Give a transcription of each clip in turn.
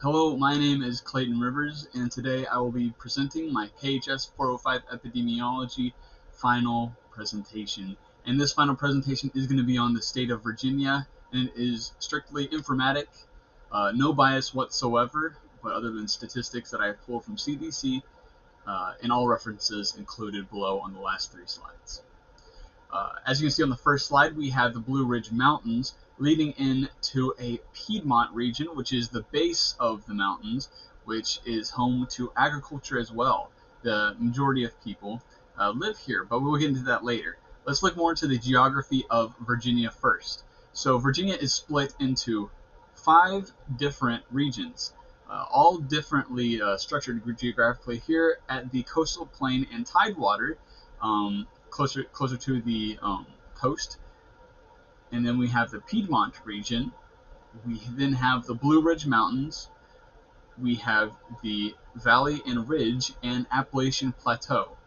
Hello, my name is Clayton Rivers, and today I will be presenting my KHS 405 Epidemiology final presentation. And this final presentation is going to be on the state of Virginia, and it is strictly informatic, no bias whatsoever, but other than statistics that I have pulled from CDC, and all references included below on the last three slides. As you can see on the first slide, we have the Blue Ridge Mountains leading into a Piedmont region, which is the base of the mountains, which is home to agriculture as well. The majority of people live here, but we'll get into that later. Let's look more into the geography of Virginia first. So Virginia is split into 5 different regions, all differently structured geographically. Here at the coastal plain and tidewater, closer to the coast. And then we have the Piedmont region. We then have the Blue Ridge Mountains. We have the Valley and Ridge and Appalachian Plateau.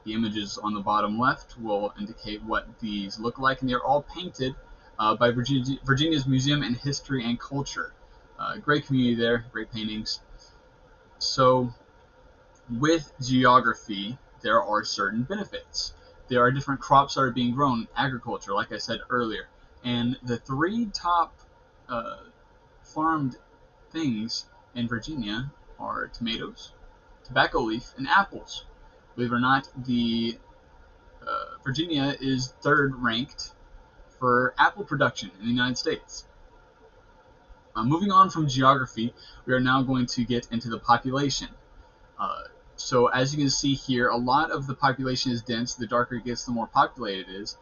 The images on the bottom left will indicate what these look like, and they're all painted by Virginia's Museum in History and Culture. Great community there, great paintings. So with geography, there are certain benefits. There are different crops that are being grown, agriculture, like I said earlier. And the 3 top farmed things in Virginia are tomatoes, tobacco leaf, and apples. Believe it or not, Virginia is 3rd ranked for apple production in the United States. Moving on from geography, we are now going to get into the population. So as you can see here, a lot of the population is dense. The darker it gets, the more populated it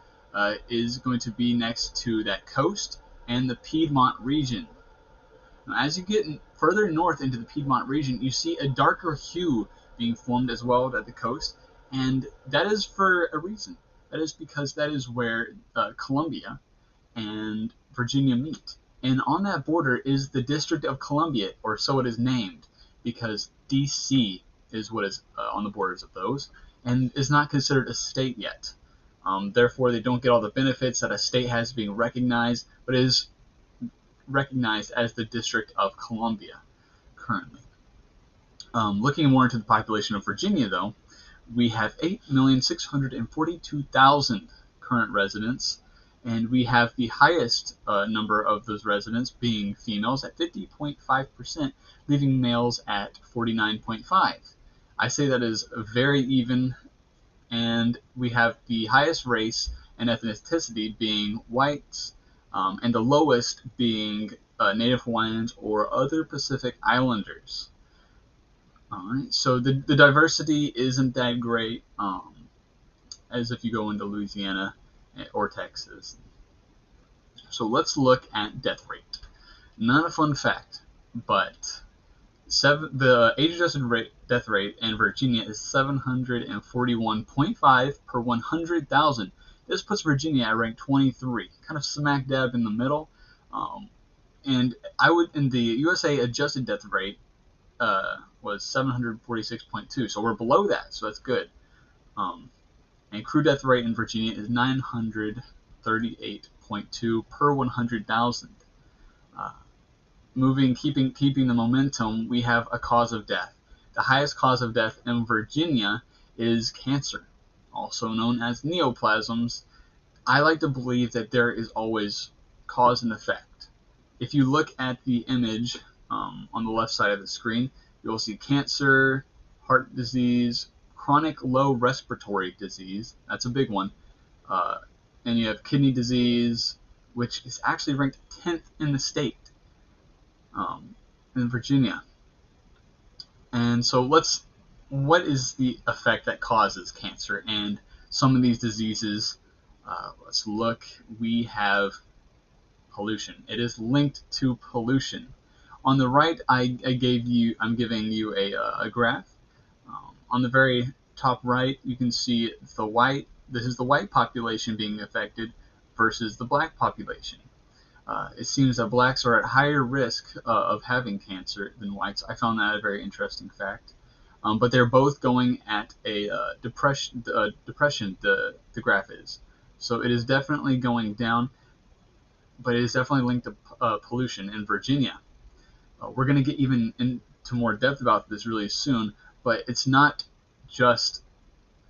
is going to be next to that coast and the Piedmont region. Now, as you get further north into the Piedmont region, you see a darker hue being formed as well at the coast, and that is for a reason. That is because that is where Columbia and Virginia meet. And on that border is the District of Columbia, or so it is named, because D.C. is what is on the borders of those, and is not considered a state yet. Therefore, they don't get all the benefits that a state has being recognized, but is recognized as the District of Columbia currently. Looking more into the population of Virginia, though, we have 8,642,000 current residents, and we have the highest number of those residents being females at 50.5%, leaving males at 49.5%. I say that is very even, and we have the highest race and ethnicity being whites, and the lowest being Native Hawaiians or other Pacific Islanders. Alright, so the diversity isn't that great as if you go into Louisiana or Texas. So let's look at death rate. Not a fun fact, but the age-adjusted death rate in Virginia is 741.5 per 100,000. This puts Virginia at rank 23, kind of smack dab in the middle. And the USA adjusted death rate was 746.2, so we're below that, so that's good. And crew death rate in Virginia is 938.2 per 100,000. Keeping the momentum, we have a cause of death. The highest cause of death in Virginia is cancer, also known as neoplasms. I like to believe that there is always cause and effect. If you look at the image on the left side of the screen, you'll see cancer, heart disease, chronic low respiratory disease, that's a big one, and you have kidney disease, which is actually ranked 10th in the state. In Virginia. And so what is the effect that causes cancer and some of these diseases? Let's look. We have pollution. It is linked to pollution. On the right, I'm giving you a graph. On the very top right, you can see this is the white population being affected versus the black population. It seems that blacks are at higher risk of having cancer than whites. I found that a very interesting fact. But they're both going at a depression, the graph is. So it is definitely going down, but it is definitely linked to pollution in Virginia. We're going to get even into more depth about this really soon, but it's not just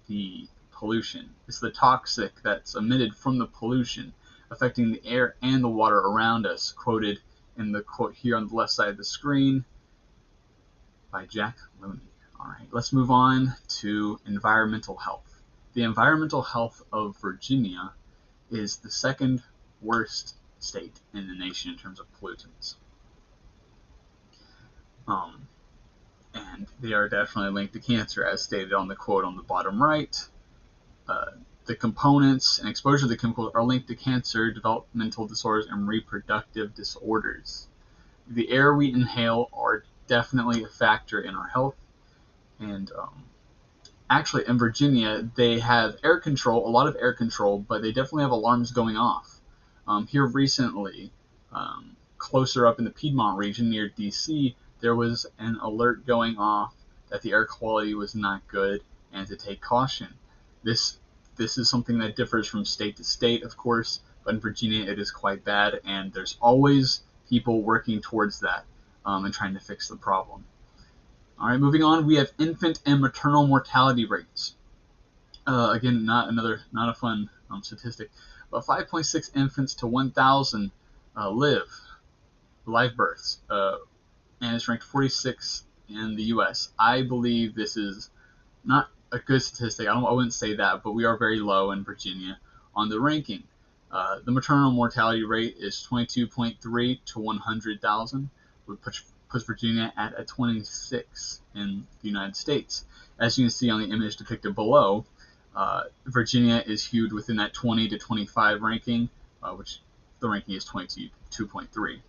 the pollution. It's the toxic that's emitted from the pollution affecting the air and the water around us, quoted in the quote here on the left side of the screen by Jack Looney. All right, let's move on to environmental health. The environmental health of Virginia is the second worst state in the nation in terms of pollutants. And they are definitely linked to cancer, as stated on the quote on the bottom right. The components and exposure to the chemicals are linked to cancer, developmental disorders, and reproductive disorders. The air we inhale are definitely a factor in our health. And actually, in Virginia, they have air control, a lot of air control, but they definitely have alarms going off. Here recently, closer up in the Piedmont region near DC, there was an alert going off that the air quality was not good and to take caution. This is something that differs from state to state, of course, but in Virginia it is quite bad, and there's always people working towards that and trying to fix the problem. All right, moving on, we have infant and maternal mortality rates. Again, not a fun statistic, but 5.6 infants to 1,000 live births, and it's ranked 46 in the U.S. I believe this is not a good statistic. I wouldn't say that, but we are very low in Virginia on the ranking. The maternal mortality rate is 22.3 to 100,000, which puts Virginia at a 26 in the United States. As you can see on the image depicted below, Virginia is skewed within that 20 to 25 ranking, which the ranking is 22.3.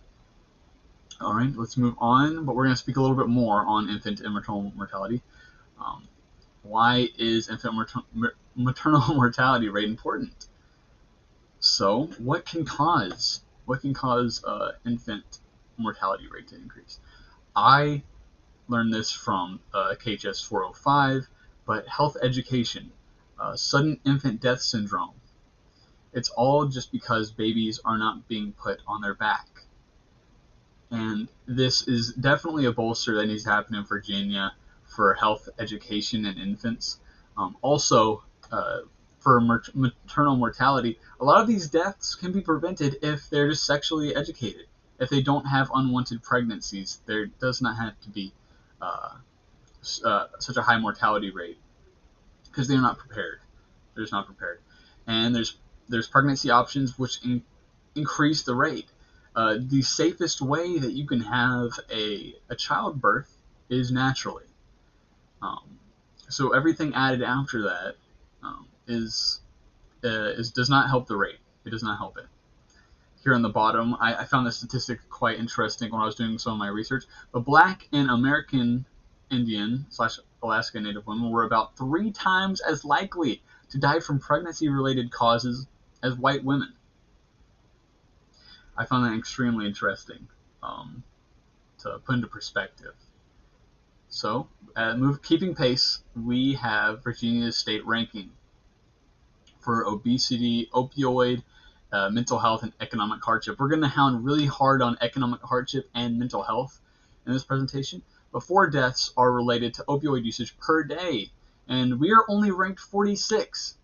All right, let's move on, but we're going to speak a little bit more on infant and maternal mortality. Why is infant maternal mortality rate important? So, what can cause infant mortality rate to increase? I learned this from KHS 405, but health education, sudden infant death syndrome. It's all just because babies are not being put on their back. And this is definitely a bolster that needs to happen in Virginia for health education in infants. Also, for maternal mortality, a lot of these deaths can be prevented if they're just sexually educated. If they don't have unwanted pregnancies, there does not have to be such a high mortality rate because they're not prepared. They're just not prepared. And there's pregnancy options which increase the rate. The safest way that you can have a childbirth is naturally. So everything added after that does not help the rate. It does not help it. Here on the bottom, I found this statistic quite interesting when I was doing some of my research. But Black and American Indian / Alaska Native women were about 3 times as likely to die from pregnancy-related causes as white women. I found that extremely interesting to put into perspective. So, keeping pace, we have Virginia's state ranking for obesity, opioid, mental health, and economic hardship. We're going to hound really hard on economic hardship and mental health in this presentation, but 4 deaths are related to opioid usage per day, and we are only ranked 46.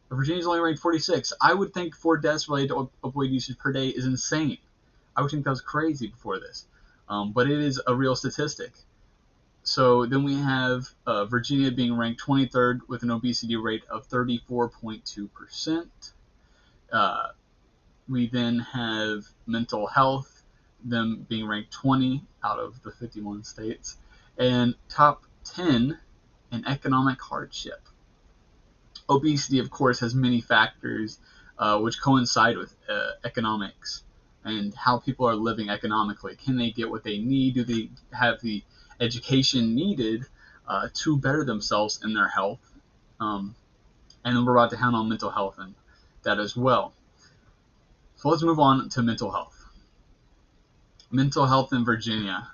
Virginia's only ranked 46. I would think 4 deaths related to opioid usage per day is insane. I would think that was crazy before this, but it is a real statistic. So then we have Virginia being ranked 23rd with an obesity rate of 34.2%. We then have mental health, them being ranked 20 out of the 51 states, and top 10 in economic hardship. Obesity, of course, has many factors which coincide with economics and how people are living economically. Can they get what they need? Do they have the education needed to better themselves in their health? And then we're about to handle mental health and that as well. So let's move on to mental health. Mental health in Virginia.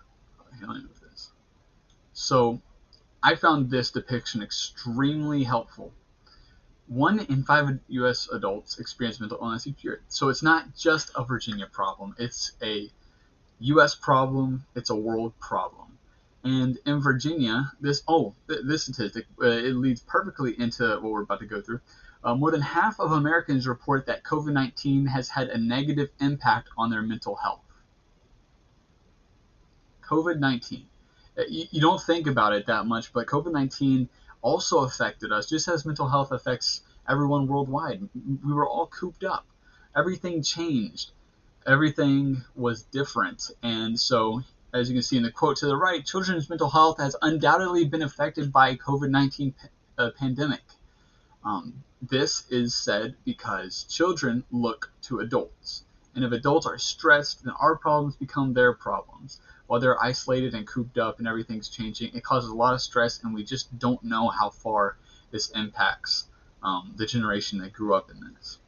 So I found this depiction extremely helpful. 1 in 5 U.S. adults experience mental illness each year. So it's not just a Virginia problem. It's a U.S. problem, it's a world problem. And in Virginia, this statistic, it leads perfectly into what we're about to go through. More than half of Americans report that COVID-19 has had a negative impact on their mental health. COVID-19. You don't think about it that much, but COVID-19 also affected us, just as mental health affects everyone worldwide. We were all cooped up. Everything changed. Everything was different. And so, as you can see in the quote to the right, children's mental health has undoubtedly been affected by COVID-19 pandemic. This is said because children look to adults. And if adults are stressed, then our problems become their problems. While they're isolated and cooped up and everything's changing, it causes a lot of stress, and we just don't know how far this impacts the generation that grew up in this.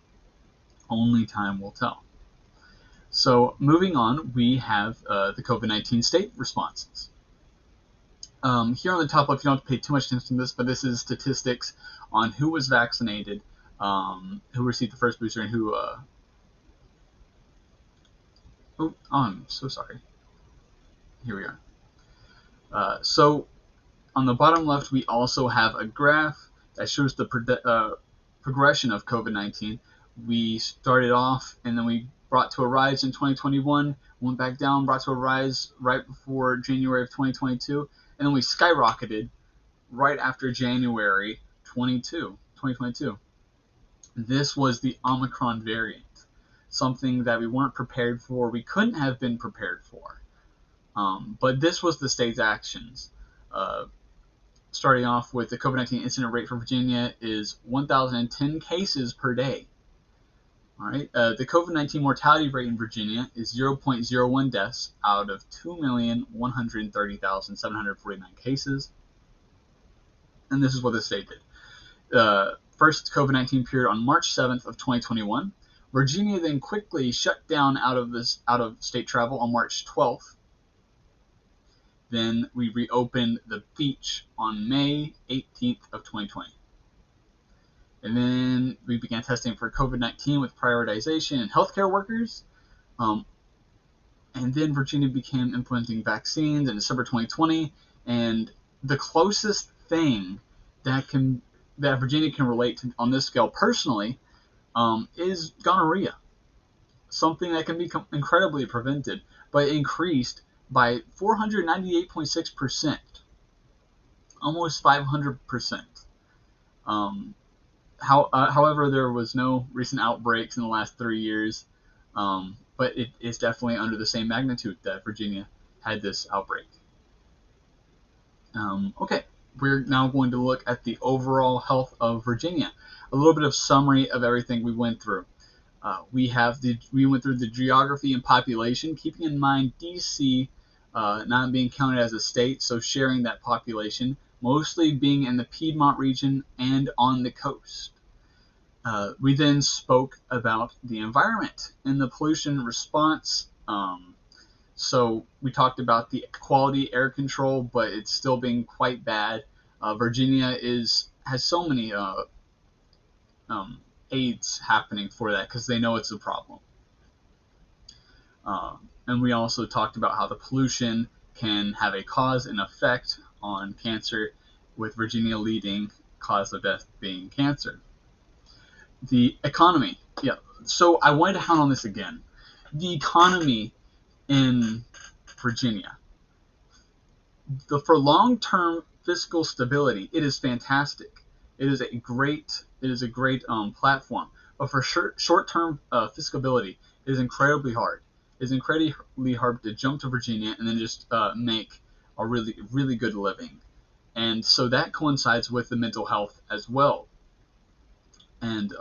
Only time will tell. So moving on, we have the COVID-19 state responses. Here on the top left, you don't have to pay too much attention to this, but this is statistics on who was vaccinated, who received the first booster, and who... I'm so sorry. Here we are. So on the bottom left, we also have a graph that shows the progression of COVID-19. We started off, and then we brought to a rise in 2021, went back down, brought to a rise right before January of 2022, and then we skyrocketed right after January 2022. This was the Omicron variant, something that we weren't prepared for, we couldn't have been prepared for. But this was the state's actions. Starting off with the COVID-19 incident rate for Virginia is 1,010 cases per day. All right. The COVID-19 mortality rate in Virginia is 0.01 deaths out of 2,130,749 cases. And this is what the state did. First COVID-19 period on March 7th of 2021. Virginia then quickly shut down out of state travel on March 12th. Then we reopened the beach on May 18th of 2020. And then we began testing for COVID-19 with prioritization in healthcare workers. And then Virginia began implementing vaccines in December 2020. And the closest thing that Virginia can relate to on this scale personally is gonorrhea. Something that can be incredibly prevented, but increased by 498.6%, almost 500%. However, there was no recent outbreaks in the last 3 years, but it is definitely under the same magnitude that Virginia had this outbreak. Okay, we're now going to look at the overall health of Virginia. A little bit of summary of everything we went through. We went through the geography and population, keeping in mind DC not being counted as a state, so sharing that population, mostly being in the Piedmont region and on the coast. We then spoke about the environment and the pollution response. So we talked about the quality air control, but it's still being quite bad. Virginia has so many aids happening for that because they know it's a problem. And we also talked about how the pollution can have a cause and effect on cancer, with Virginia leading cause of death being cancer. The economy. Yeah. So I wanted to hound on this again. The economy in Virginia. For long-term fiscal stability, it is fantastic. It is a great platform. But for short-term fiscality, it is incredibly hard. It's incredibly hard to jump to Virginia and then just make a really, really good living. And so that coincides with the mental health as well. And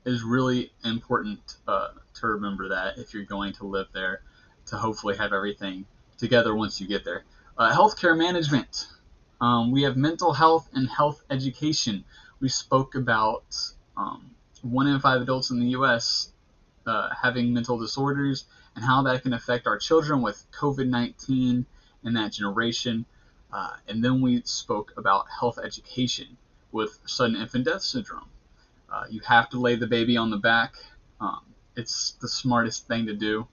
it is really important to remember that if you're going to live there, to hopefully have everything together once you get there. Healthcare management. We have mental health and health education. We spoke about 1 in 5 adults in the U.S. Having mental disorders and how that can affect our children with COVID-19 and that generation. And then we spoke about health education with sudden infant death syndrome. You have to lay the baby on the back. It's the smartest thing to do.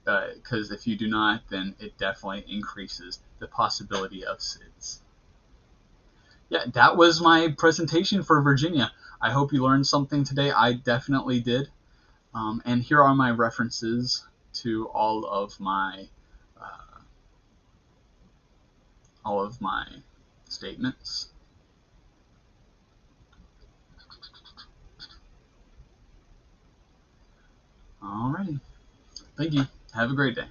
because if you do not, then it definitely increases the possibility of SIDS. Yeah, that was my presentation for Virginia. I hope you learned something today. I definitely did. And here are my references to uh, all of my statements. Alrighty. Thank you. Have a great day.